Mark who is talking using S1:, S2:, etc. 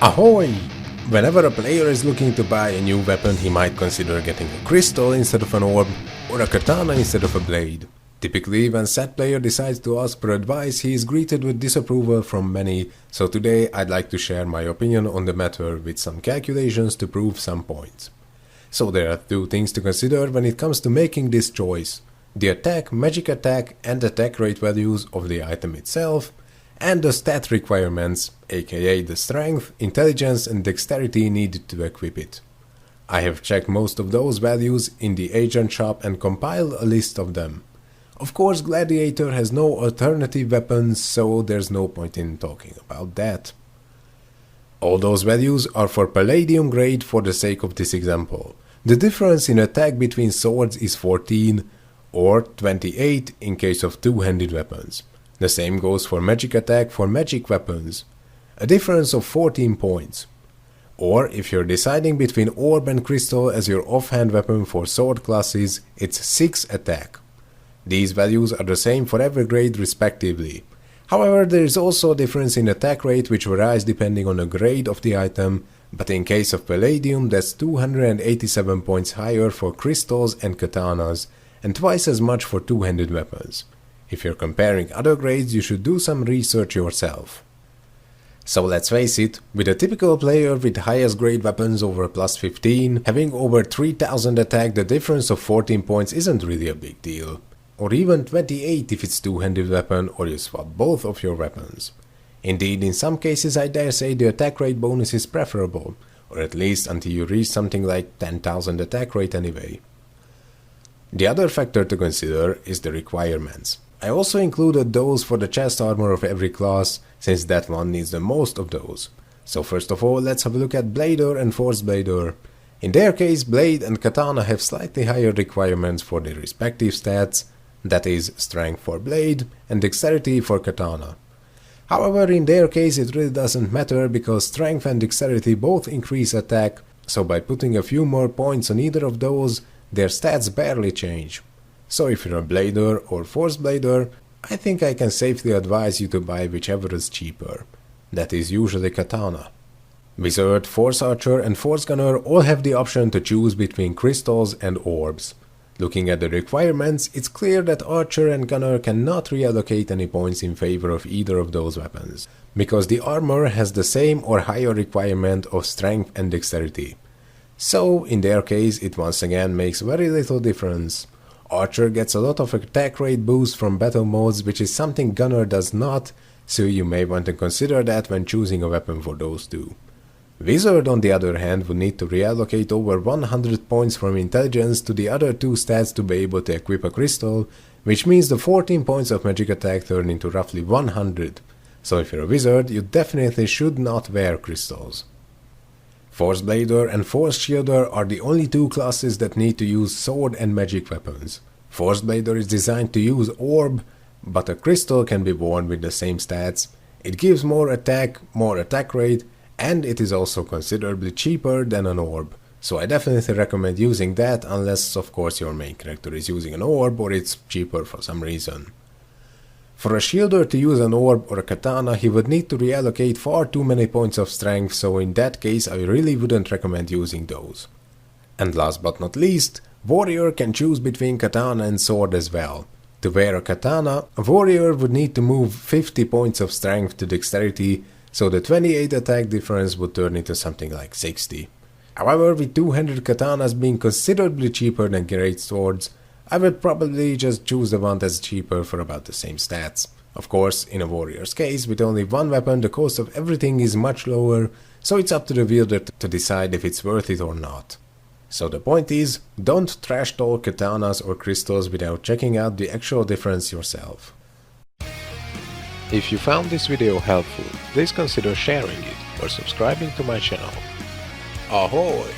S1: Ahoy! Whenever a player is looking to buy a new weapon, he might consider getting a crystal instead of an orb, or a katana instead of a blade. Typically, when said player decides to ask for advice, he is greeted with disapproval from many, so today I'd like to share my opinion on the matter with some calculations to prove some points. So there are two things to consider when it comes to making this choice: the attack, magic attack and attack rate values of the item itself, and the stat requirements, aka the strength, intelligence and dexterity needed to equip it. I have checked most of those values in the agent shop and compiled a list of them. Of course, Gladiator has no alternative weapons, so there's no point in talking about that. All those values are for Palladium grade for the sake of this example. The difference in attack between swords is 14 or 28 in case of two-handed weapons. The same goes for magic attack for magic weapons, a difference of 14 points. Or if you're deciding between orb and crystal as your offhand weapon for sword classes, it's 6 attack. These values are the same for every grade respectively. However, there is also a difference in attack rate which varies depending on the grade of the item, but in case of Palladium that's 287 points higher for crystals and katanas, and twice as much for two-handed weapons. If you're comparing other grades, you should do some research yourself. So let's face it, with a typical player with highest grade weapons over plus 15, having over 3000 attack, the difference of 14 points isn't really a big deal. Or even 28 if it's two-handed weapon or you swap both of your weapons. Indeed, in some cases I dare say the attack rate bonus is preferable, or at least until you reach something like 10,000 attack rate anyway. The other factor to consider is the requirements. I also included those for the chest armor of every class, since that one needs the most of those. So first of all, let's have a look at Blader and Force Blader. In their case, Blade and Katana have slightly higher requirements for their respective stats, that is, strength for Blade and dexterity for Katana. However, in their case it really doesn't matter because strength and dexterity both increase attack, so by putting a few more points on either of those, their stats barely change. So if you're a Blader or Force Blader, I think I can safely advise you to buy whichever is cheaper. That is usually Katana. Wizard, Force Archer and Force Gunner all have the option to choose between crystals and orbs. Looking at the requirements, it's clear that Archer and Gunner cannot reallocate any points in favor of either of those weapons, because the armor has the same or higher requirement of strength and dexterity. So, in their case, it once again makes very little difference. Archer gets a lot of attack rate boost from battle modes, which is something Gunner does not, so you may want to consider that when choosing a weapon for those two. Wizard, on the other hand, would need to reallocate over 100 points from intelligence to the other two stats to be able to equip a crystal, which means the 14 points of magic attack turn into roughly 100. So if you're a wizard, you definitely should not wear crystals. Force Blader and Force Shielder are the only two classes that need to use sword and magic weapons. Force Blader is designed to use orb, but a crystal can be worn with the same stats. It gives more attack rate, and it is also considerably cheaper than an orb. So I definitely recommend using that unless of course your main character is using an orb or it's cheaper for some reason. For a shielder to use an orb or a katana, he would need to reallocate far too many points of strength, so in that case I really wouldn't recommend using those. And last but not least, warrior can choose between katana and sword as well. To wear a katana, a warrior would need to move 50 points of strength to dexterity, so the 28 attack difference would turn into something like 60. However, with two-handed katanas being considerably cheaper than great swords, I would probably just choose the one that's cheaper for about the same stats. Of course, in a warrior's case, with only one weapon, the cost of everything is much lower, so it's up to the wielder to decide if it's worth it or not. So the point is, don't trash talk katanas or crystals without checking out the actual difference yourself.
S2: If you found this video helpful, please consider sharing it or subscribing to my channel.
S1: Ahoy!